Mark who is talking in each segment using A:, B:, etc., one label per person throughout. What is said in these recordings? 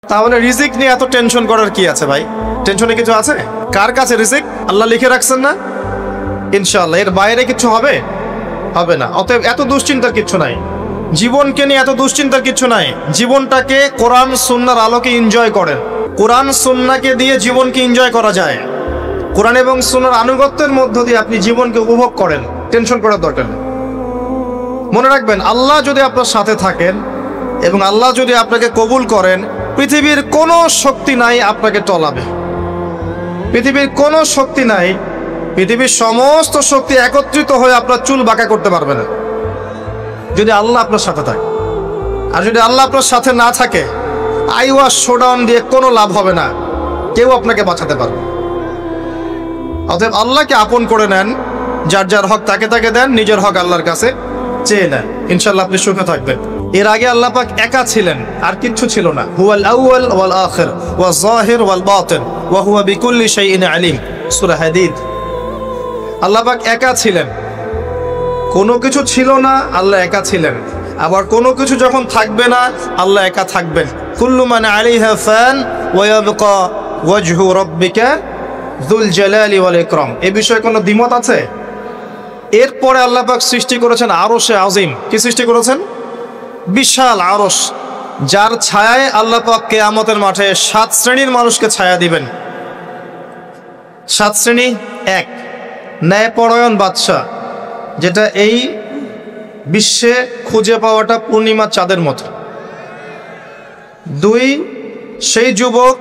A: তাহলে রিজিক নিয়ে এত টেনশন করার কি আছে ভাই? টেনশনে কিছু আছে? কার কাছে রিজিক? আল্লাহ লিখে রাখছেন না? ইনশাআল্লাহ এর বাইরে কিছু হবে? হবে না। অতএব এত দুশ্চিন্তার কিছু নাই, জীবনকে নিয়ে এত দুশ্চিন্তার কিছু নাই। জীবনটাকে কোরআন সুন্নাহর আলোকে এনজয় করেন। কোরআন সুন্নাহকে দিয়ে জীবনকে এনজয় করা যায়। কোরআন এবং সুন্নাহর আনুগত্যের মধ্য দিয়ে আপনি জীবনকে উপভোগ করেন, টেনশন করার দরকার নেই। মনে রাখবেন, আল্লাহ যদি আপনার সাথে থাকেন এবং আল্লাহ যদি আপনাকে কবুল করেন, পৃথিবীর কোনো শক্তি নাই আপনাকে টলাবে। পৃথিবীর কোনো শক্তি নাই, পৃথিবীর সমস্ত শক্তি একত্রিত হয়ে আপনার চুল বাঁকা করতে পারবে না, যদি আল্লাহ আপনার সাথে থাকে। আর যদি আল্লাহ আপনার সাথে না থাকে, আইওয়াস শোডাউন দিয়ে কোনো লাভ হবে না, কেউ আপনাকে বাঁচাতে পারবে। অতএব আল্লাহকে আপন করে নেন, যার যার হক তাকে তাকে দেন, নিজের হক আল্লাহর কাছে চেয়ে নেন, ইনশাআল্লাহ আপনি সুখে থাকবেন। এর আগে আল্লাহ পাক একা ছিলেন, আর কিচ্ছু ছিল না। হুয়াল আউয়াল ওয়াল আখির ওয়াজ যাহির ওয়াল বাতিন ওয়া হুয়া বিকুল্লি শাইইন আলিম, সূরা হাদীদ। আল্লাহ পাক একা ছিলেন, কোনো কিছু ছিল না, আল্লাহ একা ছিলেন। আবার কোনো কিছু যখন থাকবে না, আল্লাহ একা থাকবেন। কুল্লু মান আলাইহা ফান ওয়া ইয়াবকা ওয়াজহু রাব্বিকা যুল জালালি ওয়াল ইকরাম। এই বিষয়ে কোনো দ্বিমত আছে? এরপরে আল্লাহ পাক সৃষ্টি করেছেন আরশে আজিম। কি সৃষ্টি করেছেন? বিশাল আরশ, যার ছায়ায় আল্লাহ পাক কিয়ামতের মাঠে 7 শ্রেণীর মানুষকে ছায়া দিবেন। 7 শ্রেণী: 1, ন্যায়পরায়ণ বাদশা, যেটা এই বিশ্বে খুঁজে পাওয়াটা পূর্ণিমা চাঁদের মতো। 2, সেই যুবক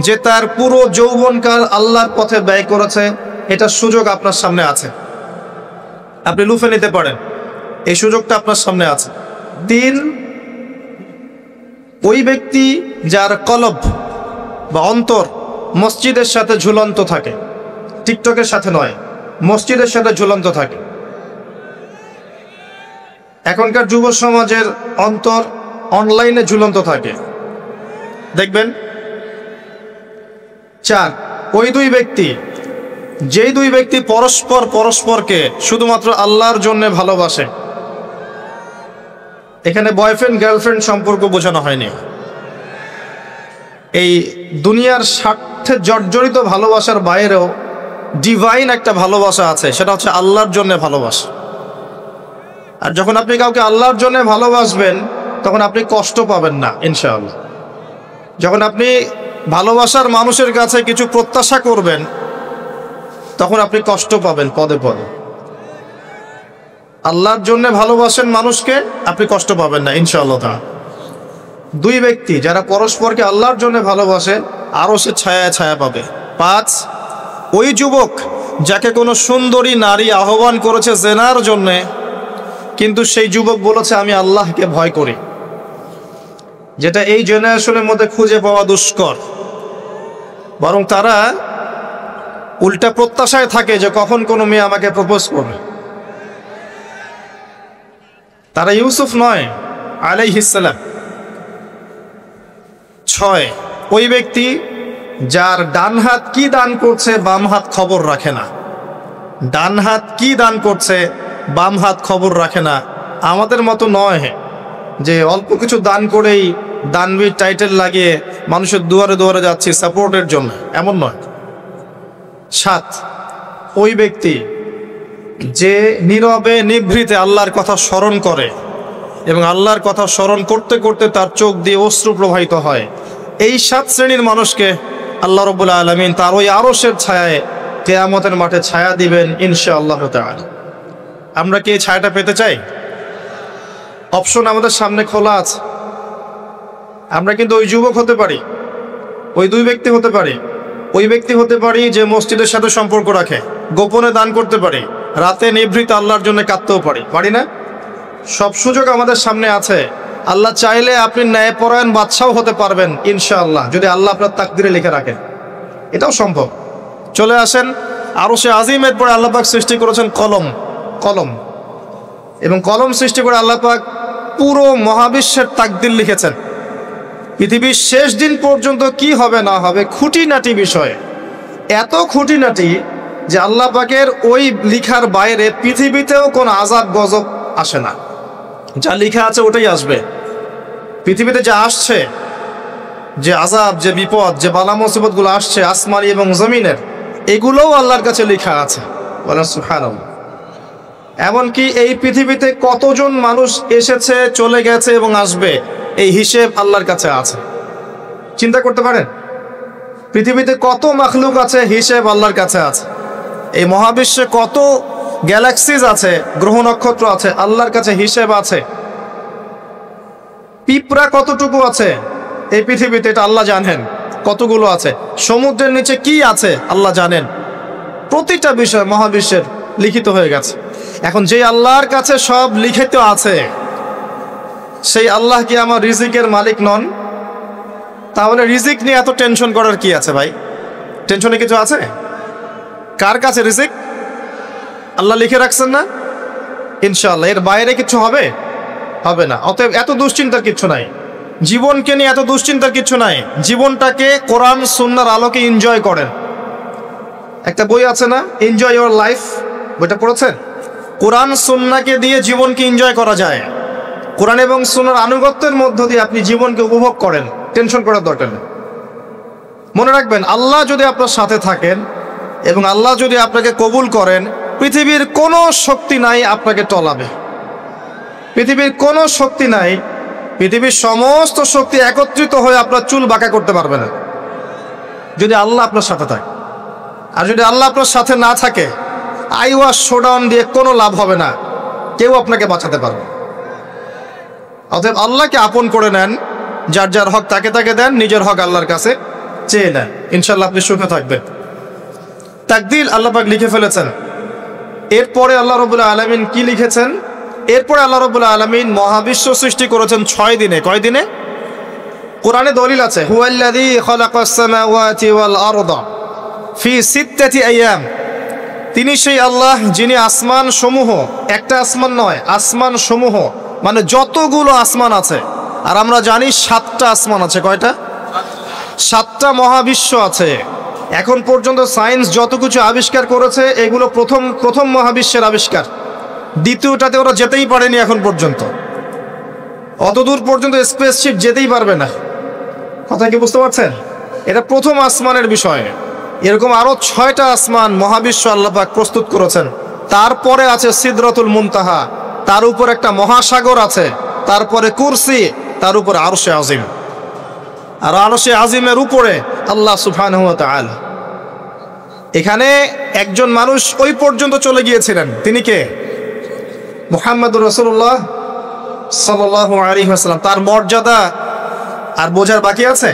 A: যে তার পুরো যৌবনকাল আল্লাহর পথে ব্যয় করেছে, এটা সুযোগ আপনার সামনে আছে, আপনি লুফে নিতে পারেন, এই সুযোগটা আপনার সামনে আছে। 3, ওই ব্যক্তি যার কলব বা অন্তর মসজিদের সাথে ঝুলন্ত থাকে, টিকটকের সাথে নয়, মসজিদের সাথে ঝুলন্ত থাকে। এখনকার যুব সমাজের অন্তর অনলাইনে ঝুলন্ত থাকে, দেখবেন। 4, ওই 2 ব্যক্তি, যেই 2 ব্যক্তি পরস্পরকে শুধুমাত্র আল্লাহর জন্য ভালোবাসে। এখানে বয়ফ্রেন্ড গার্লফ্রেন্ড সম্পর্ক বোঝানো হয়নি। এই দুনিয়ার স্বার্থে জর্জরিত ভালোবাসার বাইরেও ডিভাইন একটা ভালোবাসা আছে, সেটা হচ্ছে আল্লাহর জন্য ভালোবাসা। আর যখন আপনি কাউকে আল্লাহর জন্য ভালোবাসবেন, তখন আপনি কষ্ট পাবেন না ইনশাআল্লাহ। যখন আপনি ভালোবাসার মানুষের কাছে কিছু প্রত্যাশা করবেন, তখন আপনি কষ্ট পাবেন পদে পদে। আল্লাহর জন্য ভালোবাসেন মানুষকে, আপনি কষ্ট পাবেন না ইনশাআল্লাহ। 2 ব্যক্তি যারা পরস্পরকে আল্লাহর জন্য ভালোবাসে, আরো সে ছায়া ছায়া পাবে। 5, ওই যুবক যাকে কোনো সুন্দরী নারী আহ্বান করেছে জেনার জন্যে, কিন্তু সেই যুবক বলেছে আমি আল্লাহকে ভয় করি, যেটা এই জেনারেশনের মধ্যে খুঁজে পাওয়া দুষ্কর। বরং তারা উল্টা প্রত্যাশায় থাকে যে কখন কোনো মেয়ে আমাকে প্রপোজ করবে। তারা ইউসুফ নয় আলাইহিস সালাম। 6, ওই ব্যক্তি যার ডান হাত কি দান করছে, বাম হাত খবর রাখে না। ডান হাত কি দান করছে, বাম হাত খবর রাখে না। আমাদের মতো নয় যে অল্প কিছু দান করেই দানবীর টাইটেল লাগিয়ে মানুষের দুয়ারে দুয়ারে যাচ্ছি সাপোর্টের জন্য, এমন নয়। 7, ওই ব্যক্তি যে নীরবে নিভৃতে আল্লাহর কথা স্মরণ করে এবং আল্লাহর কথা স্মরণ করতে করতে তার চোখ দিয়ে অশ্রু প্রবাহিত হয়। এই 7 শ্রেণীর মানুষকে আল্লাহ রাব্বুল আলামিন তার ওই আরশের ছায়ায় কিয়ামতের মাঠে ছায়া দিবেন ইনশাআল্লাহ তাআলা। আমরা কি এই ছায়াটা পেতে চাই? অপশন আমাদের সামনে খোলা আছে। আমরা কিন্তু ওই যুবক হতে পারি, ওই 2 ব্যক্তি হতে পারি, ওই ব্যক্তি হতে পারি যে মসজিদের সাথে সম্পর্ক রাখে, গোপনে দান করতে পারি, রাতে নিভৃত আল্লাহর জন্য কাঁদতেও পারি না? সব সুযোগ আমাদের সামনে আছে। আল্লাহ চাইলে আপনি ন্যায়পরায়ণ বাদশাও হতে পারবেন ইনশাআল্লাহ, যদি আল্লাহ আপনার তাকদিরে লিখে রাখেন, এটাও সম্ভব। চলে আসেন আরশে আজিমের পরে আল্লাহ পাক সৃষ্টি করেছেন কলম, এবং কলম সৃষ্টি করে আল্লাহ পাক পুরো মহাবিশ্বের তাকদির লিখেছেন। পৃথিবীর শেষ দিন পর্যন্ত কি হবে না হবে, খুঁটিনাটি বিষয়, এত খুঁটিনাটি যে আল্লাহ পাকের ওই লিখার বাইরে পৃথিবীতেও কোনো আযাব গজব আসে না। যা লিখা আছে ওটাই আসবে। পৃথিবীতে যা আসছে যে আযাব, যে বিপদ, যে বালা মুসিবতগুলো আসছে আসমানি এবং জমিনের, এগুলোও আল্লাহর কাছে লেখা আছে। বলেন সুবহানাল্লাহ। এমনকি এই পৃথিবীতে কতজন মানুষ এসেছে, চলে গেছে এবং আসবে, এই হিসেব আল্লাহর কাছে আছে। চিন্তা করতে পারেন, পৃথিবীতে কত মাখলুক আছে, হিসেব আল্লাহর কাছে আছে। এই মহাবিশ্বে কত গ্যালাক্সিজ আছে, গ্রহ নক্ষত্র আছে, আল্লাহর কাছে হিসেব আছে। পিঁপড়া কতটুকু আছে এই পৃথিবীতে, এটা আল্লাহ জানেন কতগুলো আছে। সমুদ্রের নিচে কি আছে আল্লাহ জানেন। প্রতিটা বিষয় মহাবিশ্বের লিখিত হয়ে গেছে। এখন যে আল্লাহর কাছে সব লিখিত আছে, সেই আল্লাহ কি আমার রিজিকের মালিক নন? তাহলে রিজিক নিয়ে এত টেনশন করার কি আছে ভাই? টেনশনে কিছু আছে? কার কাছে রিজিক? আল্লাহ লিখে রাখছেন না? ইনশাআল্লাহ এর বাইরে কিছু হবে? হবে না। অতএব এত দুশ্চিন্তার কিছু নাই। জীবনকে নিয়ে এত দুশ্চিন্তার কিছু নাই। জীবনটাকে কোরআন সুন্নাহর আলোকে এনজয় করেন। একটা বই আছে না, এনজয় ইওর লাইফ, বইটা পড়েছেন? কোরআন সুন্নাহকে দিয়ে জীবনকে এনজয় করা যায়। কোরআন এবং সুন্নাহর আনুগত্যের মধ্য দিয়ে আপনি জীবনকে উপভোগ করেন। টেনশন করার দরকার নেই। মনে রাখবেন, আল্লাহ যদি আপনার সাথে থাকেন এবং আল্লাহ যদি আপনাকে কবুল করেন, পৃথিবীর কোনো শক্তি নাই আপনাকে টলাবে। পৃথিবীর কোনো শক্তি নাই, পৃথিবীর সমস্ত শক্তি একত্রিত হয়ে আপনার চুল বাঁকা করতে পারবে না, যদি আল্লাহ আপনার সাথে থাকে। আর যদি আল্লাহ আপনার সাথে না থাকে, আইওয়াশ শোডাউন দিয়ে কোনো লাভ হবে না, কেউ আপনাকে বাঁচাতে পারবে। অতএব আল্লাহকে আপন করে নেন, যার যার হক তাকে তাকে দেন, নিজের হক আল্লাহর কাছে চেয়ে নেন, ইনশাল্লাহ আপনি সুখে থাকবেন। তাকদীর আল্লাহ পাক লিখে ফেলেছেন। এরপরে আল্লাহ রাব্বুল আলামিন কি লিখেছেন? এরপরে আল্লাহ রাব্বুল আলামিন মহাবিশ্ব সৃষ্টি করেছেন 6 দিনে। কয় দিনে? কোরআনে দলিল আছে, হুয়াল্লাযী খালাকাস সামাওয়াতি ওয়াল আরদা ফি সিত্তাতি আইয়াম। তিনি সেই আল্লাহ যিনি আসমান সমূহ, একটা আসমান নয়, আসমান সমূহ মানে যতগুলো আসমান আছে। আর আমরা জানি 7টা আসমান আছে। কয়টা? 7টা মহাবিশ্ব আছে। এখন পর্যন্ত সায়েন্স যত কিছু আবিষ্কার করেছে, এগুলো প্রথম মহাবিশ্বের আবিষ্কার। দ্বিতীয়টাতে ওরা যেতেই পারেনি এখন পর্যন্ত। অতদূর পর্যন্ত স্পেসশিপ যেতেই পারবে না। কথা কি বুঝতে পারছেন? এটা প্রথম আসমানের বিষয়। এরকম আরো 6টা আসমান মহাবিশ্ব আল্লাহ পাক প্রস্তুত করেছেন। তারপরে আছে সিদরাতুল মুনতাহা, তার উপর একটা মহাসাগর আছে, তারপরে কুরসি, তার উপর আরশে আজিম। আর আরশে আজিমের উপরে আল্লাহ সুবহানাহু ওয়া তাআলা। এখানে একজন মানুষ ওই পর্যন্ত চলে গিয়েছিলেন। তিনি কে? মুহাম্মদুর রাসূলুল্লাহ সাল্লাল্লাহু আলাইহি ওয়াসাল্লাম। তার মর্যাদা আর বোঝার বাকি আছে?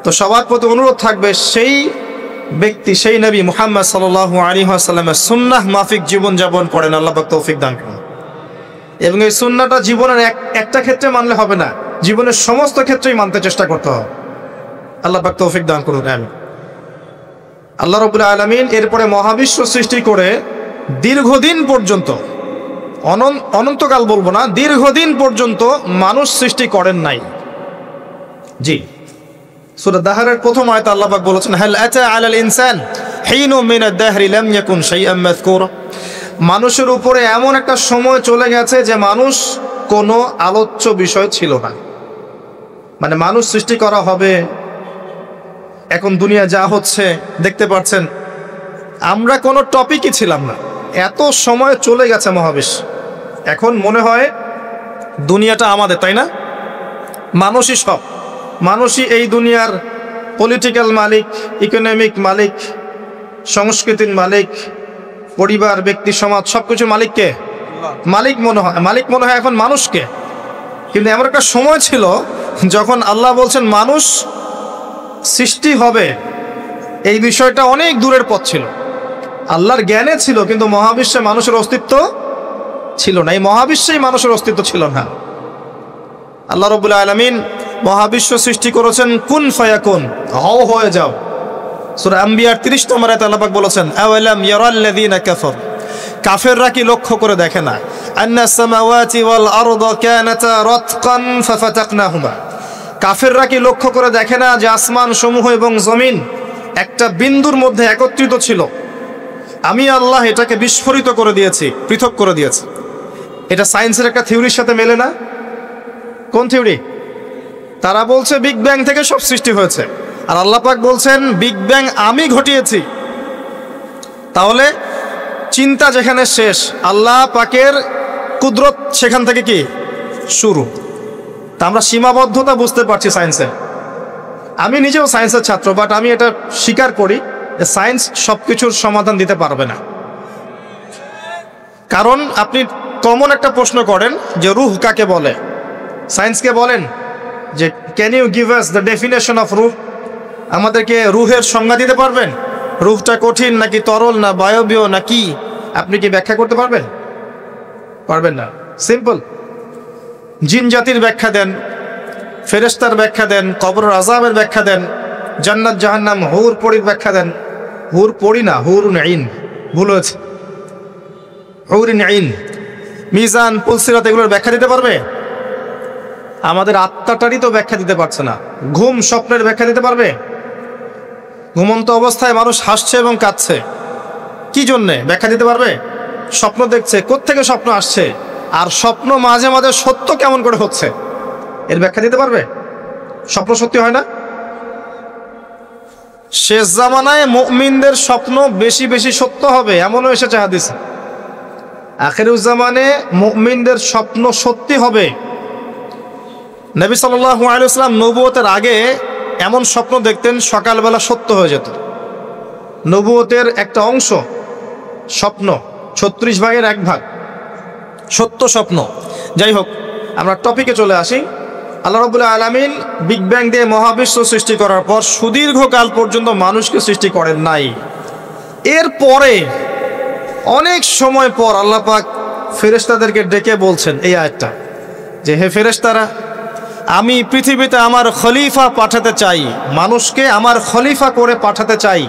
A: তো সবার প্রতি অনুরোধ থাকবে, সেই ব্যক্তি, সেই নবী মুহাম্মদ সাল্লাল্লাহু আলাইহি ওয়াসাল্লামের সুন্নাহ মাফিক জীবনযাপন করেন। আল্লাহ পাক তৌফিক দান করুন। এবং এই সুন্নাহটা জীবনের একটা ক্ষেত্রে মানলে হবে না, জীবনের সমস্ত ক্ষেত্রেই মানতে চেষ্টা করতে হবে। আল্লাহ পাক তৌফিক দান করুন। আমিন। আল্লাহ রাব্বুল আলামিন এরপরে মহাবিশ্ব সৃষ্টি করে দীর্ঘদিন পর্যন্ত, অনন্তকাল বলবো না, দীর্ঘদিন পর্যন্ত মানুষ সৃষ্টি করেন নাই। জি, সূরা দাহরের প্রথম আয়াতে আল্লাহ পাক বলেছেন, হাল আতা আলাল ইনসান হিনু মিনাদ দাহরি লাম ইয়াকুন শাইআম মাযকুরা। মানুষের উপরে এমন একটা সময় চলে গেছে যে মানুষ কোনো আলোচ্য বিষয় ছিল না। মানে মানুষ সৃষ্টি করা হবে, এখন দুনিয়া যা হচ্ছে দেখতে পাচ্ছেন, আমরা কোনো টপিকই ছিলাম না। এত সময় চলে গেছে মহাবিশ্ব। এখন মনে হয় দুনিয়াটা আমাদের, তাই না? মানুষই সব, মানুষই এই দুনিয়ার পলিটিক্যাল মালিক, ইকোনমিক মালিক, সংস্কৃতির মালিক, পরিবার, ব্যক্তি, সমাজ, সবকিছু মালিককে মালিক মনে হয় এখন মানুষকে। কিন্তু এমন একটা সময় ছিল যখন আল্লাহ বলছেন মানুষ সৃষ্টি হবে, এই বিষয়টা অনেক দূরের পথ ছিল। আল্লাহর জ্ঞানে ছিল, কিন্তু মহাবিশ্বে মানুষের অস্তিত্ব ছিল না। এই মহাবিশ্বেই মানুষের অস্তিত্ব ছিল না। আল্লাহ রাব্বুল আলামিন মহাবিশ্ব সৃষ্টি করেছেন কুন ফায়াকুন, হও হয়ে যাও। সূরা আম্বিয়ার 30 নম্বর আয়াতে আল্লাহ পাক বলেছেন, আওয়ালাম ইয়ারাল্লাযীনা কাফার, কাফেররা কি লক্ষ্য করে দেখে না, আন্নাস সামাওয়াতি ওয়াল আরদা কানাতা রাতকান ফাফাতাকনাহুমা, কাফেররা কি লক্ষ্য করে দেখে না যে আসমান সমূহ এবং জমিন একটা বিন্দুর মধ্যে একত্রিত ছিল, আমি আল্লাহ এটাকে বিস্ফোরিত করে দিয়েছি, পৃথক করে দিয়েছি। এটা সায়েন্সের একটা থিওরির সাথে মেলে না? কোন থিওরি? তারা বলছে বিগ ব্যাং থেকে সব সৃষ্টি হয়েছে, আর আল্লাহ পাক বলছেন বিগ ব্যাং আমি ঘটিয়েছি। তাহলে চিন্তা যেখানে শেষ, আল্লাহ পাকের কুদরত সেখান থেকে কি শুরু। তা আমরা সীমাবদ্ধতা বুঝতে পারছি সায়েন্সের। আমি নিজেও সায়েন্সের ছাত্র, বাট আমি এটা স্বীকার করি যে সায়েন্স সব কিছুর সমাধান দিতে পারবে না। কারণ আপনি কমন একটা প্রশ্ন করেন যে রুহ কাকে বলে, সায়েন্সকে বলেন যে can you give us the definition of রুহ, আমাদেরকে রুহের সংজ্ঞা দিতে পারবেন? রুহটা কঠিন নাকি তরল না বায়বীয় না কি, আপনি কি ব্যাখ্যা করতে পারবেন? পারবেন না। সিম্পল। জিন জাতির ব্যাখ্যা দেন, ফেরেশতার ব্যাখ্যা দেন, কবর আযাবের ব্যাখ্যা দেন, জান্নাত জাহান্নাম হুর পরীর ব্যাখ্যা দেন। হুর পরি না, হুরুন আইন, ভুল হয়েছে, হুরুন আইন। মিজান, পুলসিরাত এগুলোর ব্যাখ্যা দিতে পারবে? আমাদের আত্মাটারই তো ব্যাখ্যা দিতে পারছে না। ঘুম, স্বপ্নের ব্যাখ্যা দিতে পারবে? ঘুমন্ত অবস্থায় মানুষ হাসছে এবং কাঁদছে, কি জন্যে ব্যাখ্যা দিতে পারবে? স্বপ্ন দেখছে, কোত্থেকে স্বপ্ন আসছে, আর স্বপ্ন মাঝে মাঝে সত্য কেমন করে হচ্ছে, এর ব্যাখ্যা দিতে পারবে? স্বপ্ন সত্যি হয় না? শেষ জামানায় মুমিনদের স্বপ্ন বেশি বেশি সত্য হবে এমনও এসেছে হাদিসে। আখিরুজ্জামানে মুমিনদের স্বপ্ন সত্যি হবে। নবী সাল্লাল্লাহু আলাইহি ওয়াসাল্লাম নবুয়তের আগে এমন স্বপ্ন দেখতেন সকালবেলা সত্য হয়ে যেত। নবুয়তের একটা অংশ স্বপ্ন, 36 ভাগের 1 ভাগ সত্য স্বপ্ন। যাই হোক, আমরা টপিকে চলে আসি। আল্লাহ রাব্বুল আলামিন বিগ ব্যাং দিয়ে মহাবিশ্ব সৃষ্টি করার পর সুদীর্ঘকাল পর্যন্ত মানুষকে সৃষ্টি করেন নাই। এরপরে অনেক সময় পর আল্লাহ পাক ফেরেশতাদেরকে ডেকে বলছেন এই আয়াতটা, যে হে ফেরেশতারা, আমি পৃথিবীতে আমার খলিফা পাঠাতে চাই, মানুষকে আমার খলিফা করে পাঠাতে চাই।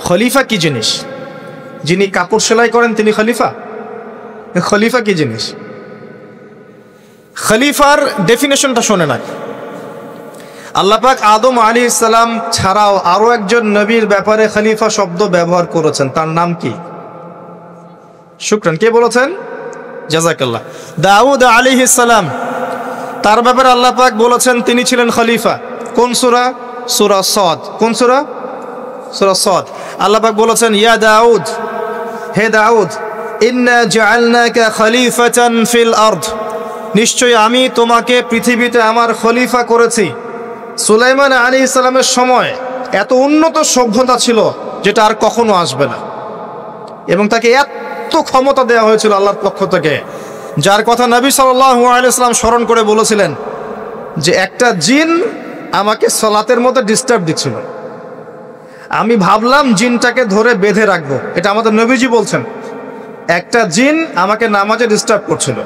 A: খলিফা কি জিনিস? যিনি কাপড় সেলাই করেন তিনি খলিফা? খলিফা কি জিনিস? খলিফার ডেফিনেশনটা শোনে না। আল্লাহ পাক আদম আলাইহিস সালাম ছাড়াও আরো একজন নবীর ব্যাপারে খলিফা শব্দ ব্যবহার করেছেন, তার নাম কি? শুকরান, কে বলেছেন? জাযাকাল্লাহ। দাউদ আলাইহিস সালাম, তার ব্যাপারে আল্লাহ পাক বলেছেন তিনি ছিলেন খলিফা। কোন সূরা? সূরা সাদ। কোন সূরা? সূরা সাদ। আল্লাহ পাক বলেছেন ইয়া দাউদ, হে দাউদ, ইন্না জাআলনাকা খলিফাতান ফিল আরদ, নিশ্চয়ই আমি তোমাকে পৃথিবীতে আমার খলিফা করেছি। সুলাইমান আলাইহিস সালামের সময় এত উন্নত সভ্যতা ছিল যেটা আর কখনো আসবে না, এবং তাকে এত ক্ষমতা দেওয়া হয়েছিল আল্লাহর পক্ষ থেকে, যার কথা নবী সাল্লাল্লাহু আলাইহি ওয়াসাল্লাম স্মরণ করে বলেছিলেন যে একটা জিন আমাকে সালাতের মধ্যে ডিস্টার্ব দিচ্ছিল, আমি ভাবলাম জিনটাকে ধরে বেঁধে রাখবো। এটা আমাদের নবীজি বলছেন, একটা জিন আমাকে নামাজে ডিস্টার্ব করছিল,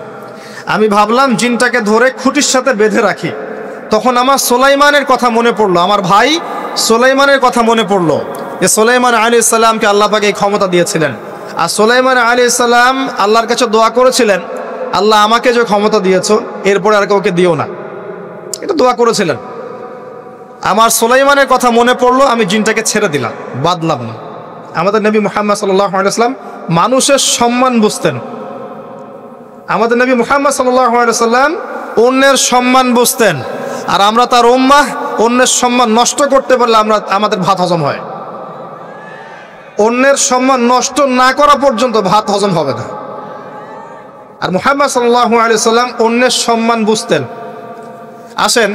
A: আমি ভাবলাম জিনটাকে ধরে খুঁটির সাথে বেঁধে রাখি। তখন আমার সুলাইমানের কথা মনে পড়লো, আমার ভাই সুলাইমানের কথা মনে পড়লো যে সুলাইমান আলাইহিস সালামকে আল্লাহ পাক এই ক্ষমতা দিয়েছিলেন। আর সুলাইমান আলাইহিস সালাম আল্লাহর কাছে দোয়া করেছিলেন, আল্লাহ আমাকে যে ক্ষমতা দিয়েছো এরপরে আর কাউকে দিও না, এটা দোয়া করেছিলেন। আমার সুলাইমানের কথা মনে পড়লো, আমি জিনটাকে ছেড়ে দিলাম, বাদলাম না। আমাদের নবী মুহাম্মদ সাল্লাল্লাহু আলাইহি ওয়াসাল্লাম মানুষের সম্মান বুঝতেন। আমাদের নবী মুহাম্মদ সাল্লাল্লাহু আলাইহি ওয়াসাল্লাম অন্যের সম্মান বুঝতেন, আর আমরা তার উম্মাহ, অন্যের সম্মান নষ্ট করতে পারলে আমাদের ভাত হজম হয়। অন্যের সম্মান নষ্ট না করা পর্যন্ত ভাত হজম হবে না। আর মুহাম্মদ সাল্লাল্লাহু আলাইহি ওয়াসাল্লাম অন্যের সম্মান বুঝতেন। আসেন,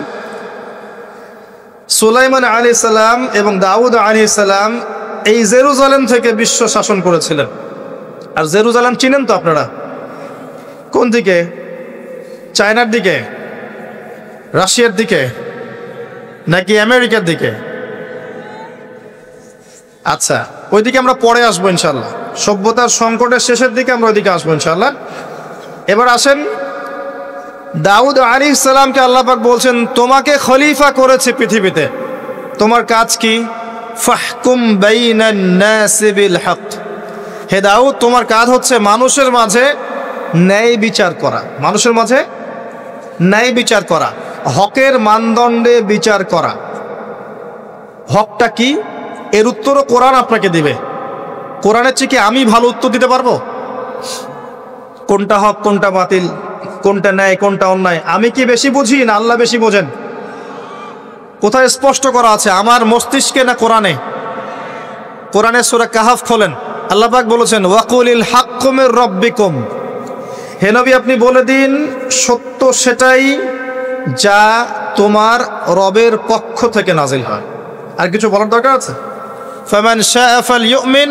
A: সুলাইমান আলাইহিস সালাম এবং দাউদ আলাইহিস সালাম এই জেরুজালেম থেকে বিশ্ব শাসন করেছিলেন। আর জেরুজালেম চিনেন তো আপনারা? কোন দিকে? চায়নার দিকে, রাশিয়ার দিকে, নাকি আমেরিকার দিকে? আচ্ছা, ওইদিকে আমরা পরে আসবো ইনশাল্লাহ। সভ্যতার সংকটের শেষের দিকে আমরা ওইদিকে আসবো ইনশাল্লাহ। এবার আসেন, দাউদ আলাইহিস সালামকে আল্লাহ পাক বলছেন তোমাকে খলিফা করেছে পৃথিবীতে, তোমার কাজ কি? ফাহকুম বাইনান নাসি বিল হক, হে দাউদ তোমার কাজ হচ্ছে মানুষের মাঝে ন্যায় বিচার করা, মানুষের মাঝে ন্যায় বিচার করা, হকের মানদণ্ডে বিচার করা। হকটা কি এর উত্তরও কোরআন আপনাকে দিবে। কোরআনের চেয়ে কি আমি ভালো উত্তর দিতে পারবো? কোনটা হক কোনটা বাতিল, কোনটা ন্যায় কোনটা অন্যায়, আমি কি বেশি বুঝি না আল্লাহ বেশি বোঝেন? কোথায় স্পষ্ট করা আছে? আমার মস্তিষ্কে না কোরআনে? কোরআনের সূরা কাহাফ খোলেন, আল্লাহ পাক বলেছেন ওয়াকুলিল হাক্কু মির রাব্বিকুম, হে নবী আপনি বলে দিন সত্য সেটাই যা তোমার রবের পক্ষ থেকে নাজিল হয়। আর কিছু বলার দরকার আছে? ফামান শাআ ফালইউমিন,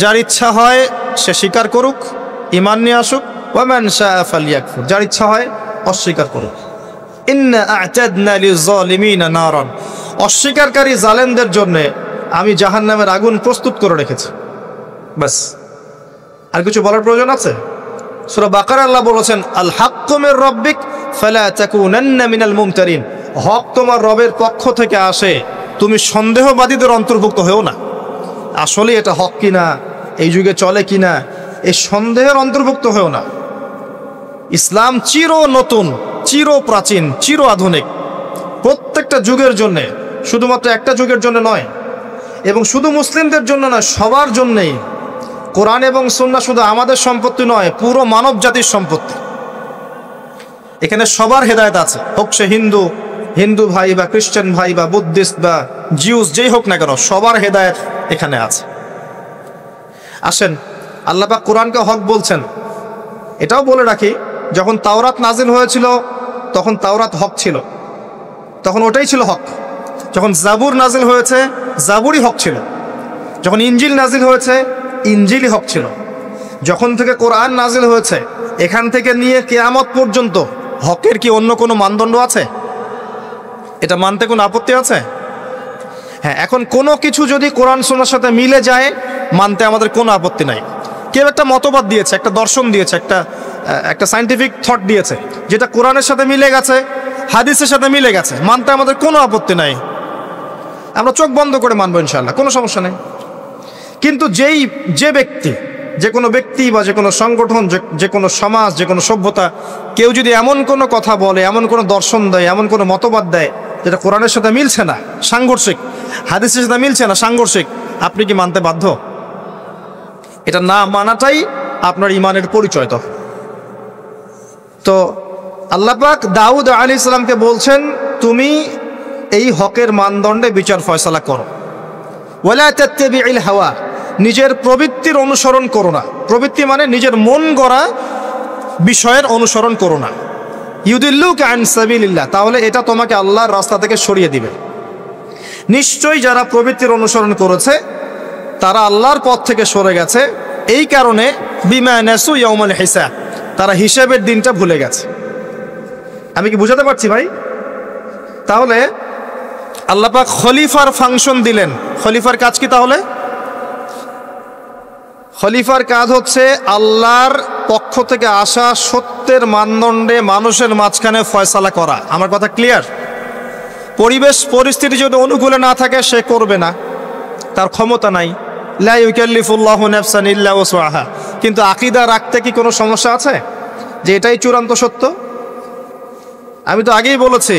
A: যার ইচ্ছা হয় সে স্বীকার করুক, ঈমান নিয়ে আসুক। ওয়ামান শাআ ফালইয়াকফুর, যার ইচ্ছা হয় অস্বীকার করুক। ইন্না আ'তাদনা লিয-যালিমিনা নারান, অস্বীকারী জালেমদের জন্য আমি জাহান্নামের আগুন প্রস্তুত করে রেখেছি। বাস, আর কিছু বলার প্রয়োজন আছে? সূরা বাকারা আল্লাহ বলেছেন আল হাক্কু মির রাব্বিক ফালা তাকুনান্না মিনাল মুমতারিন, হক তোমার রবের পক্ষ থেকে আসে, তুমি সন্দেহবাদীদের অন্তর্ভুক্ত হও না। আসলে এটা হক কিনা, এই যুগে চলে কিনা, এই সন্দেহের অন্তর্ভুক্ত হও না। ইসলাম চির নতুন, চির প্রাচীন, চির আধুনিক, প্রত্যেকটা যুগের জন্য, শুধুমাত্র একটা যুগের জন্য নয়, এবং শুধু মুসলিমদের জন্য নয়, সবার জন্যেই। কোরআন এবং সুন্নাহ শুধু আমাদের সম্পত্তি নয়, পুরো মানব জাতির সম্পত্তি। এখানে সবার হেদায়েত আছে, হোক সে হিন্দু ভাই বা খ্রিস্টান ভাই বা বুদ্ধিস্ট বা জিউস, যেই হোক না কেন, সবার হেদায়েত এখানে আছে। আসেন, আল্লাহ পাক কোরআনকে হক বলছেন। এটাও বলে রাখি, যখন তাওরাত নাজিল হয়েছিল তখন তাওরাত হক ছিল, তখন ওটাই ছিল হক। যখন জাবুর নাজিল হয়েছে জাবুরই হক ছিল। যখন ইনজিল নাজিল হয়েছে ইনজিলই হক ছিল। যখন থেকে কোরআন নাজিল হয়েছে এখান থেকে নিয়ে কিয়ামত পর্যন্ত হকের কি অন্য কোনো মানদণ্ড আছে? এটা মানতে কোনো আপত্তি আছে? হ্যাঁ, এখন কোনো কিছু যদি কোরআন সুন্নাহর সাথে মিলে যায় মানতে আমাদের কোনো আপত্তি নাই। কেউ একটা মতবাদ দিয়েছে, একটা দর্শন দিয়েছে, একটা সায়েন্টিফিক থট দিয়েছে, যেটা কোরআনের সাথে মিলে গেছে, হাদিসের সাথে মিলে গেছে, মানতে আমাদের কোনো আপত্তি নাই। আমরা চোখ বন্ধ করে মানবো ইনশাআল্লাহ, কোনো সমস্যা নেই। কিন্তু যে কোনো ব্যক্তি বা যে কোনো সংগঠন, যে কোনো সমাজ, যে কোনো সভ্যতা, কেউ যদি এমন কোনো কথা বলে, এমন কোনো দর্শন দেয়, এমন কোনো মতবাদ দেয় যেটা কোরআনের সাথে মিলছে না, সাংঘর্ষিক, হাদিসের সাথে মিলছে না, সাংঘর্ষিক, আপনি কি মানতে বাধ্য? এটা না মানাটাই আপনার ঈমানের পরিচয়। তো আল্লাহ পাক দাউদ আলাইহিস সালামকে বলছেন তুমি এই হকের মানদণ্ডে বিচার ফয়সালা করো। ওয়ালা তাত্তাবিউল হাওয়া, নিজের প্রবৃত্তির অনুসরণ করো না। প্রবৃত্তি মানে নিজের মন গড়া বিষয়ের অনুসরণ করো না। ইউদিল্লুকা আন সাবিলিল্লাহ, তাহলে এটা তোমাকে আল্লাহর রাস্তা থেকে সরিয়ে দিবে। নিশ্চয়ই যারা প্রবৃত্তির অনুসরণ করেছে তারা আল্লাহর পথ থেকে সরে গেছে। এই কারণে বিমা নাসু ইয়াউমাল হিসাব, তারা হিসাবের দিনটা ভুলে গেছে। আমি কি বুঝাতে পারছি ভাই? তাহলে আল্লাহ পাক খলিফার ফাংশন দিলেন। খলিফার কাজ কি তাহলে? খলিফার কাজ হচ্ছে আল্লাহর পক্ষ থেকে আসা সত্যের মানদণ্ডে মানুষের মাঝখানে ফয়সালা করা। আমার কথা ক্লিয়ার? পরিবেশ পরিস্থিতি যদি অনুকূলে না থাকে সে করবে না, তার ক্ষমতা নাই। লা ইউকাল্লিফুল্লাহু নাফসান ইল্লা ওয়াসআহা। কিন্তু আকীদা রাখতে কি কোনো সমস্যা আছে যে এটাই চূড়ান্ত সত্য? আমি তো আগেই বলেছি,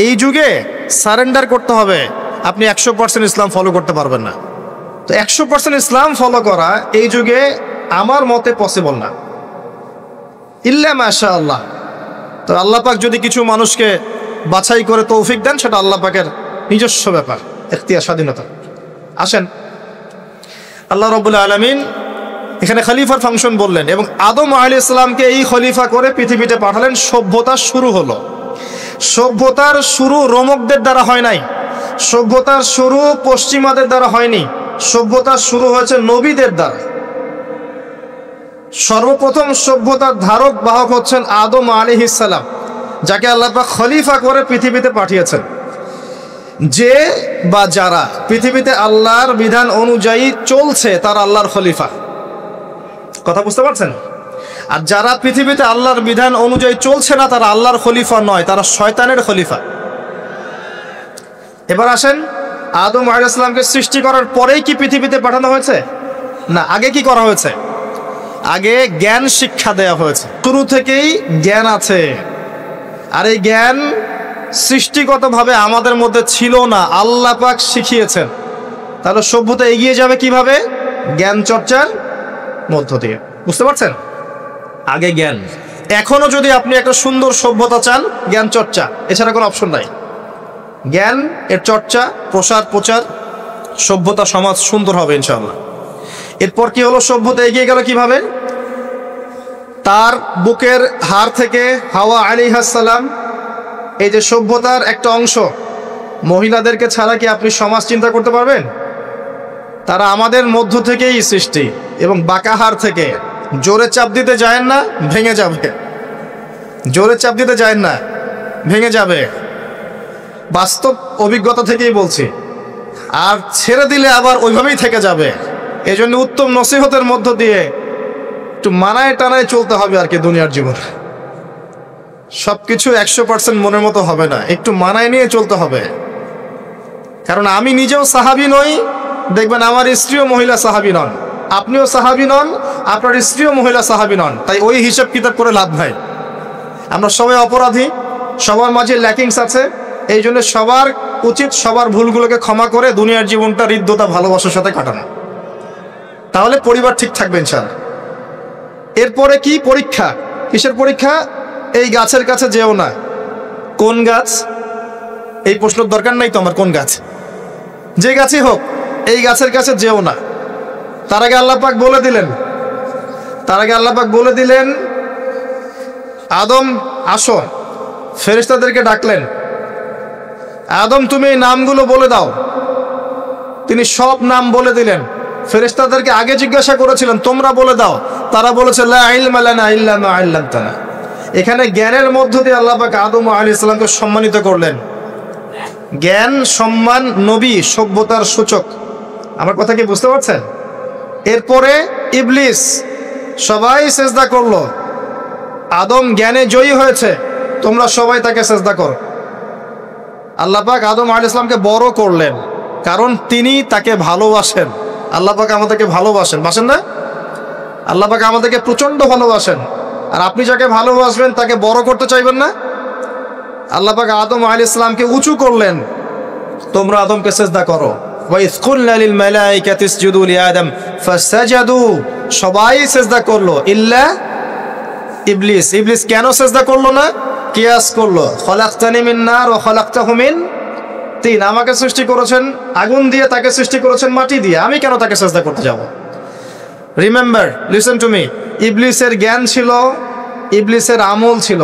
A: এই যুগে সারেন্ডার করতে হবে। আপনি 100% ইসলাম ফলো করতে পারবেন না। তো 100% ইসলাম ফলো করা এই যুগে আমার মতে পসিবল না, ইল্লা মাশাআল্লাহ। তো আল্লাহ পাক যদি কিছু মানুষকে বাছাই করে তৌফিক দেন, সেটা আল্লাহ পাকের নিজস্ব ব্যাপার, ইখতিয়ার, স্বাধীনতা। আসেন, আল্লাহ রাব্বুল আলামিন এখানে খলিফার ফাংশন বললেন এবং আদম আলাইহিস সালামকে এই খলিফা করে পৃথিবীতে পাঠালেন। সভ্যতার শুরু হলো। সভ্যতার শুরু রোমকদের দ্বারা হয় নাই, সভ্যতার শুরু পশ্চিমাদের দ্বারা হয়নি, সভ্যতার শুরু হয়েছে নবীদের দ্বারা। সর্বপ্রথম সভ্যতার ধারক বাহক হচ্ছেন আদম আলাইহিস সালাম, যাকে আল্লাহ পাক খলিফা করে পৃথিবীতে পাঠিয়েছেন। যে বা যারা পৃথিবীতে আল্লাহর বিধান অনুযায়ী চলছে তারা আল্লাহর খলিফা। কথা বুঝতে পারছেন? আর যারা পৃথিবীতে আল্লাহর বিধান অনুযায়ী চলছে না তারা আল্লাহর খলিফা নয়, তারা শয়তানের খলিফা। এবার আসেন, আদম আলাইহিস সালামকে সৃষ্টি করার পরেই কি পৃথিবীতে পাঠানো হয়েছে? না, আগে কি করা হয়েছে? আগে জ্ঞান শিক্ষা দেওয়া হয়েছে। শুরু থেকেই জ্ঞান আছে, আর এই জ্ঞান সৃষ্টিগতভাবে আমাদের মধ্যে ছিল না, আল্লাহ পাক শিখিয়েছেন। তাহলে সভ্যতা এগিয়ে যাবে কিভাবে? জ্ঞান চর্চার মধ্য দিয়ে। বুঝতে পারছেন? আগে জ্ঞান। এখনো যদি আপনি একটা সুন্দর সভ্যতা চান, জ্ঞান চর্চা, এছাড়া কোনো অপশন নাই। জ্ঞান এর চর্চা, প্রচার, সভ্যতা, সমাজ সুন্দর হবে ইনশাআল্লাহ। এরপর কি হলো? সভ্যতা এগিয়ে গেল কিভাবে? তার বুকের হাড় থেকে হাওয়া আলাইহিস সালাম, এই যে সভ্যতার একটা অংশ, মহিলাদেরকে ছাড়া কি আপনি সমাজ চিন্তা করতে পারবেন? তারা আমাদের মধ্য থেকেই সৃষ্টি, এবং বাঁকা হাড় থেকে। জোরে চাপ দিতে যায় না, ভেঙে যাবে। জোরে চাপ দিতে যায় না, ভেঙে যাবে। বাস্তব অভিজ্ঞতা থেকেই বলছি। আর ছেড়ে দিলে আবার ওইভাবেই থেকে যাবে। এই জন্য উত্তম নসিহতের মধ্য দিয়ে একটু মানায় টানায় চলতে হবে আর কি। দুনিয়ার জীবন সবকিছু 100% মনের মতো হবে না, একটু মানায় নিয়ে চলতে হবে। কারণ আমি নিজেও সাহাবী নই, দেখবেন আমার স্ত্রীও মহিলা সাহাবী নন, আপনিও সাহাবী নন, আপনার স্ত্রীও মহিলা সাহাবী নন। তাই ওই হিসাব কিতাব করে লাভ নাই। আমরা সবাই অপরাধী, সবার মাঝে ল্যাকিংস আছে। এই জন্য সবার উচিত সবার ভুলগুলোকে ক্ষমা করে দুনিয়ার জীবনটা হৃদ্যতা, ভালোবাসার সাথে কাটানো। তাহলে পরিবার ঠিক থাকবে ইনশাআল্লাহ। এরপরে কি? পরীক্ষা। কিসের পরীক্ষা? এই গাছের কাছে যেও না। কোন গাছ? এই প্রশ্নের দরকার নাই তো আমার, কোন গাছ? যে গাছই হোক, এই গাছের কাছে যেও না। তার আগে আল্লাহ পাক বলে দিলেন আদম আসো। ফেরেশতাদেরকে ডাকলেন, আদম তুমি এই নামগুলো বলে দাও। তিনি সব নাম বলে দিলেন। ফেরেশতাদেরকে আগে জিজ্ঞাসা করেছিলেন তোমরা বলে দাও, তারা বলেছে লা ইলমা লানা ইল্লা মা আল্লামতানা। এখানে জ্ঞানের মধ্য দিয়ে আল্লাহ পাক আদম আলাইহিস সালামকে সম্মানিত করলেন। জ্ঞান, সম্মান, নবী, সভ্যতার সূচক। আমার কথা কি বুঝতে পারছেন? এরপরে ইবলিস, সবাই সেজদা করলো। আদম জ্ঞানে জয়ী হয়েছে, তোমরা সবাই তাকে সেজদা করো। আল্লাহ পাক আদম আলাইহিস সালামকে বড় করলেন, কারণ তিনি তাকে ভালোবাসেন। আল্লাহ পাক আমাদেরকে ভালোবাসেন, বাসেন না? আল্লাহ পাক আমাদেরকে প্রচন্ড ভালোবাসেন। আর আপনি যাকে ভালোবাসবেন তাকে বড় করতে চাইবেন না? আল্লাহ পাক আদম আলাইহিস সালামকে উঁচু করলেন, তোমরা আদমকে সিজদা করো। ওয়া ইয কুলনা লিল মালাইকাতি ইসজুদু লিআদম ফাসাজাদু, সবাই সিজদা করলো ইল্লা ইবলিস। ইবলিস কেন সিজদা করলো না? কিয়াস করলো, খলাকতানি মিন নার ওয়া খলাকতাহু মিন তিন। আমাকে সৃষ্টি করেছেন আগুন দিয়ে, তাকে সৃষ্টি করেছেন মাটি দিয়ে, আমি কেন তাকে সিজদা করতে যাব? রিমেম্বার, লিসেন টু মি, ইবলিসের জ্ঞান ছিল, ইবলিসের আমল ছিল।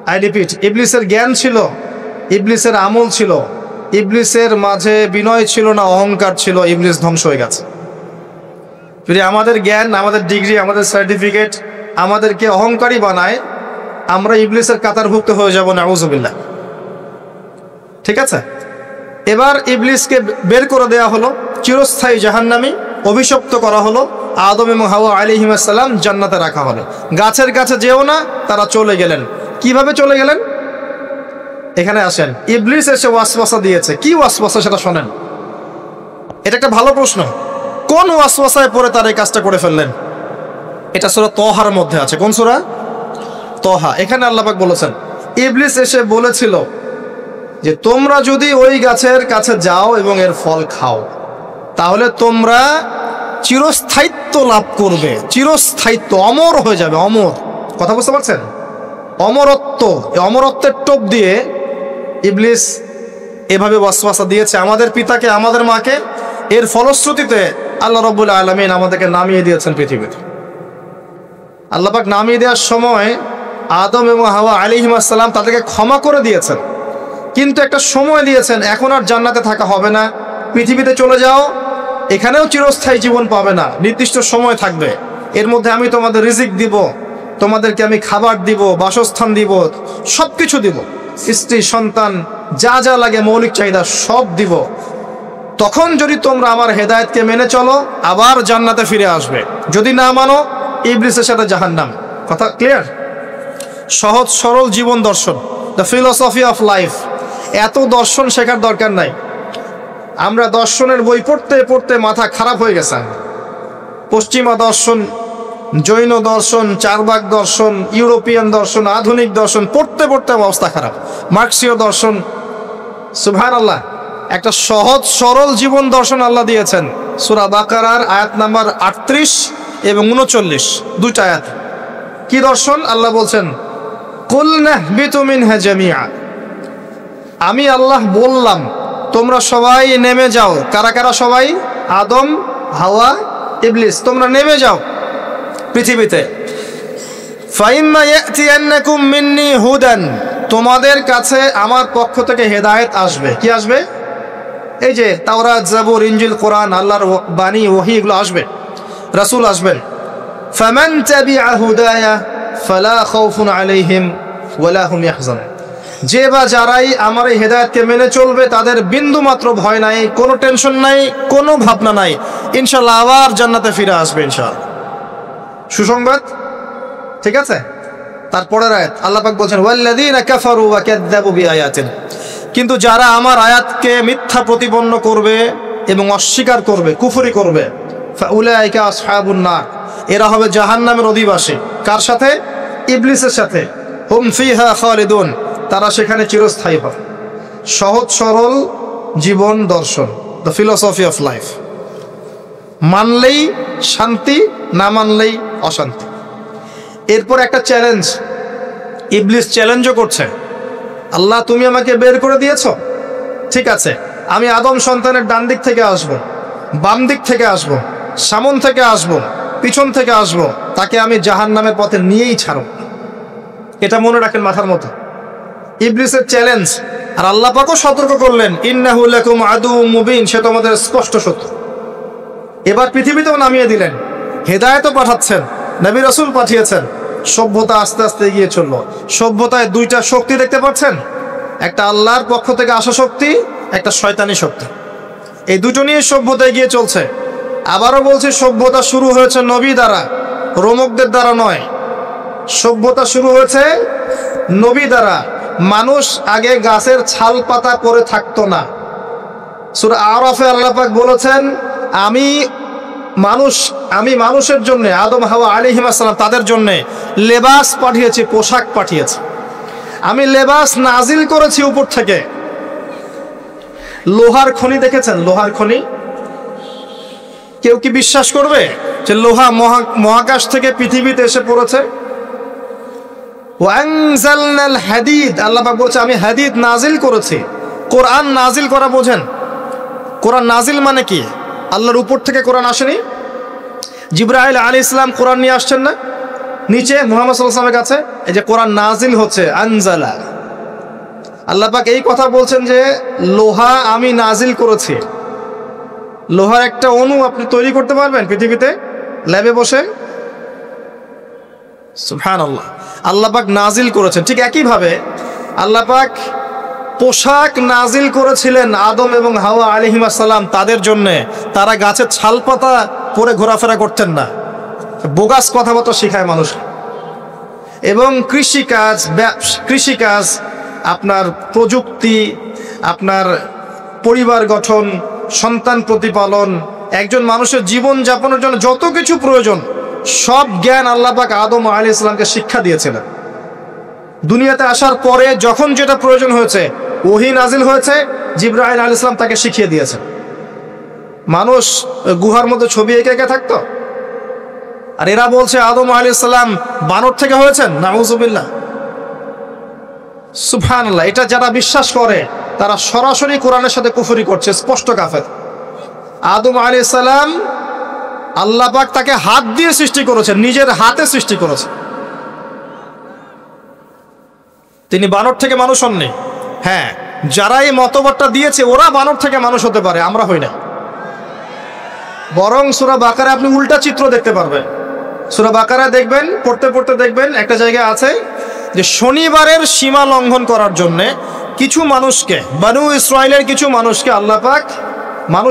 A: আই রিপিট, ইবলিসের জ্ঞান ছিল, ইবলিসের আমল ছিল। ইবলিসের মাঝে বিনয় ছিল না, অহংকার ছিল। ইবলিস ধ্বংস হয়ে গেছে। যদি আমাদের জ্ঞান, আমাদের ডিগ্রি, আমাদের সার্টিফিকেট আমাদেরকে অহংকারী বানায়, আমরা ইবলিসের কাতারভুক্ত হয়ে যাব, নাউযুবিল্লাহ। ঠিক আছে? এবার ইবলিসকে বের করে দেওয়া হলো, চিরস্থায়ী জাহান্নামী, অভিশপ্ত করা হলো। আদম এবং হাওয়া আলাইহিস সালাম জান্নাতে রাখা হলো। গাছের কাছে যেও না, তারা চলে গেলেন। কিভাবে চলে গেলেন? এখানে আসেন। ইবলিস এসে ওয়াসওয়াসা দিয়েছে। কি ওয়াসওয়াসা সেটা শোনেন। এটা একটা ভালো প্রশ্ন। কোন ওয়াসওয়াসায় পড়ে তার এই কাজটা করে ফেললেন? এটা সূরা তহার মধ্যে আছে। কোন সূরা? তহা। এখানে আল্লাহ পাক বলেছেন, ইবলিস এসে বলেছিল যে তোমরা যদি ওই গাছের কাছে যাও এবং এর ফল খাও, তাহলে তোমরা চিরস্থায়িত্ব লাভ করবে। চিরস্থায়িত্ব, অমর হয়ে যাবে, অমর। কথা বুঝতে পারছেন? অমরত্ব। এই অমরত্বের টোপ দিয়ে ইবলিস এভাবে ওয়াসওয়াসা দিয়েছে আমাদের পিতাকে, আমাদের মাকে। এর ফলশ্রুতিতে আল্লাহ রাব্বুল আলামিন আমাদেরকে নামিয়ে দিয়েছেন পৃথিবীতে। আল্লাহ পাক নামিয়ে দেওয়ার সময় আদম এবং হাওয়া আলাইহিস সালাম তাদেরকে ক্ষমা করে দিয়েছেন, কিন্তু একটা সময় দিয়েছেন, এখন আর জান্নাতে থাকা হবে না, পৃথিবীতে চলে যাও, এখানেও চিরস্থায়ী জীবন পাবে না, নির্দিষ্ট সময় থাকবে। এর মধ্যে আমি তোমাদের রিজিক দিব, তোমাদেরকে আমি খাবার দিব, বাসস্থান দিব, সব কিছু দিব, স্ত্রী সন্তান যা যা লাগে মৌলিক চাহিদা সব দিব। তখন যদি তোমরা আমার হেদায়েতকে মেনে চলো, আবার জান্নাতে ফিরে আসবে। যদি না মানো, ইবলিসের সাথে জাহান্নাম। কথা ক্লিয়ার? সহজ সরল জীবন দর্শন, দ্য ফিলোসফি অফ লাইফ। এত দর্শন শেখার দরকার নাই। আমরা দর্শনের বই পড়তে পড়তে মাথা খারাপ হয়ে গেছে। পশ্চিমা দর্শন, জৈন দর্শন, চারবাক দর্শন, ইউরোপিয়ান দর্শন, আধুনিক দর্শন পড়তে পড়তে অবস্থা খারাপ। মার্ক্সীয় দর্শন। সুবহানাল্লাহ, একটা সহজ সরল জীবন দর্শন আল্লাহ দিয়েছেন। সূরা বাকারার আয়াত নাম্বার 38 এবং 39, দুইটা আয়াত। কি দর্শন? আল্লাহ বলছেন, কুল নাহবিতু মিনহা জামিআ। আমি আল্লাহ বললাম তোমরা সবাই নেমে যাও। কারা কারা সবাই? আদম, হাওয়া, ইবলিস, তোমরা নেমে যাও পৃথিবীতে। ফাইম্মা ইয়াতিয়ান্নাকুম মিন্নি হুদান, তোমাদের কাছে আমার পক্ষ থেকে হেদায়েত আসবে। কি আসবে? এই যে তাওরাত, জাবুর, ইনজিল, কোরআন, আল্লাহর বাণী, ওহী, এগুলো আসবে, রাসূল আসবেন। ফামান তাবিআ হুদায়া ফালা খাউফুন আলাইহিম ওয়ালা হুম ইয়াহজানুন, যে বা যারাই আমার এই হেদায়েতকে মেনে চলবে তাদের বিন্দু মাত্র ভয় নাই, কোনো টেনশন নাই, কোনো ভাবনা নাই, ইনশাআল্লাহ আবার জান্নাতে ফিরে আসবে ইনশাআল্লাহ। সুসংবাদ, ঠিক আছে? তারপরের আয়াত আল্লাহ পাক বলছেন ওয়াল্লাযীনা কাফারু ওয়া কাযযাবু বিআয়াতিনা, কিন্তু যারা আমার আয়াতকে মিথ্যা প্রতিপন্ন করবে এবং অস্বীকার করবে, কুফরি করবে, ফাউলাইকা আসহাবুন নার, এরা হবে জাহান্নামের অধিবাসী। কার সাথে? ইবলিসের সাথে। হুম ফিহা খালিদুন, তারা সেখানে চিরস্থায়ী হবে। সহজ সরল জীবন দর্শন, দ্য ফিলোসফি অফ লাইফ। মানলেই শান্তি, না মানলেই অশান্তি। এরপর একটা চ্যালেঞ্জ, ইবলিস চ্যালেঞ্জও করছে, আল্লাহ তুমি আমাকে বের করে দিয়েছ, ঠিক আছে, আমি আদম সন্তানের ডান দিক থেকে আসব, বাম দিক থেকে আসব, সামন থেকে আসব, পিছন থেকে আসব, তাকে আমি জাহান্নামের পথে নিয়েই ছাড়ব। এটা মনে রাখেন মাথার মতো, ইবলিসের চ্যালেঞ্জ। আর আল্লাহ পাকও সতর্ক করলেন ইন্নাহু লাকুম আদুউম মুবিন, সে তোমাদের স্পষ্ট শত্রু। এবার পৃথিবীতেও নামিয়ে দিলেন, হেদায়েতও পাঠাচ্ছেন, নবী রাসূল পাঠিয়েছেন। সভ্যতা আস্তে আস্তে এগিয়ে চলল। সভ্যতায় দুইটা শক্তি দেখতে পাচ্ছেন, একটা আল্লাহর পক্ষ থেকে আসা শক্তি, একটা শয়তানি শক্তি। এই দুটো নিয়ে সভ্যতা এগিয়ে চলছে। আবারও বলছি, সভ্যতা শুরু হয়েছে নবী দ্বারা, রোমকদের দ্বারা নয়। সভ্যতা শুরু হয়েছে নবী দ্বারা। মানুষ আগে গাছের ছাল পাতা পরে থাকতো না। সূরা আরাফে আল্লাহ পাক বলেছেন আমি মানুষের জন্য, আদম হাওয়া আলাইহিস সালাম, তাদের জন্য লেবাস পাঠিয়েছি, পোশাক পাঠিয়েছি। আমি লেবাস নাজিল করেছি উপর থেকে। লোহার খনি দেখেছেন? লোহার খনি কেউ কি বিশ্বাস করবে যে লোহা মহাকাশ থেকে পৃথিবীতে এসে পড়েছে? ওয়ানজালনাল হাদিদ, আল্লাহ পাক বলছে আমি হাদিদ নাজিল করেছি। কোরআন নাজিল করা বোঝেন? কোরআন নাজিল মানে কি? আল্লাহর উপর থেকে কোরআন আসেনি। জিবরাইল আলাইহিস সালাম কোরআন নিয়ে আসছেন না নিচে মুহাম্মদ সাল্লাল্লাহু আলাইহি ওয়াসাল্লামের কাছে? এই যে কোরআন নাজিল হচ্ছে, আনজালা। আল্লাহ পাক এই কথা বলছেন যে লোহা আমি নাজিল করেছি। লোহার একটা অণু আপনি তৈরি করতে পারবেন পৃথিবীতে ল্যাবে বসে? সুবহানাল্লাহ। আল্লাহ পাক নাজিল করেছেন। ঠিক একইভাবে আল্লাহ পাক পোশাক নাজিল করেছিলেন আদম এবং হাওয়া আলাইহিস সালাম তাদের জন্যে। তারা গাছের ছালপাতা পরে ঘোরাফেরা করতেন না। বোগাস কথাবার্তা শেখায় মানুষ। এবং কৃষিকাজ, আপনার প্রযুক্তি, আপনার পরিবার গঠন, সন্তান প্রতিপালন, একজন মানুষের জীবন যাপনের জন্য যত কিছু প্রয়োজন, সব জ্ঞান আল্লাহ পাক আদম আলাইহিস সালামকে শিক্ষা দিয়েছিলেন। দুনিয়াতে আসার পরে যখন যেটা প্রয়োজন হয়েছে, ওহী নাজিল হয়েছে, জিবরাইল আলাইহিস সালাম তাকে শিখিয়ে দিয়েছেন। মানুষ গুহার মধ্যে ছবি এঁকে এঁকে থাকতো, আর এরা বলছে আদম আলাইহিস সালাম বানর থেকে হয়েছেন। নাউযুবিল্লাহ, সুবহানাল্লাহ। এটা যারা বিশ্বাস করে তারা সরাসরি কোরআনের সাথে কুফরি করছে, স্পষ্ট কাফের। আদম আলাইহিস সালাম আল্লাহ পাক তাকে হাত দিয়ে সৃষ্টি করেছেন, নিজের হাতে সৃষ্টি করেছেন। তিনি বানর থেকে মানুষ হননি। হ্যাঁ, যারা এই মতবাদটা দিয়েছে ওরা বানর থেকে মানুষ হতে পারে, আমরা হই না। বরং সূরা বাকারায় আপনি উল্টা চিত্র দেখতে পারবেন। সূরা বাকারায় দেখবেন, পড়তে পড়তে দেখবেন একটা জায়গায় আছে যে শনিবারের সীমা লঙ্ঘন করার জন্য কিছু মানুষকে, বনু ইসরাইলের কিছু মানুষকে আল্লাহ পাক মানুষ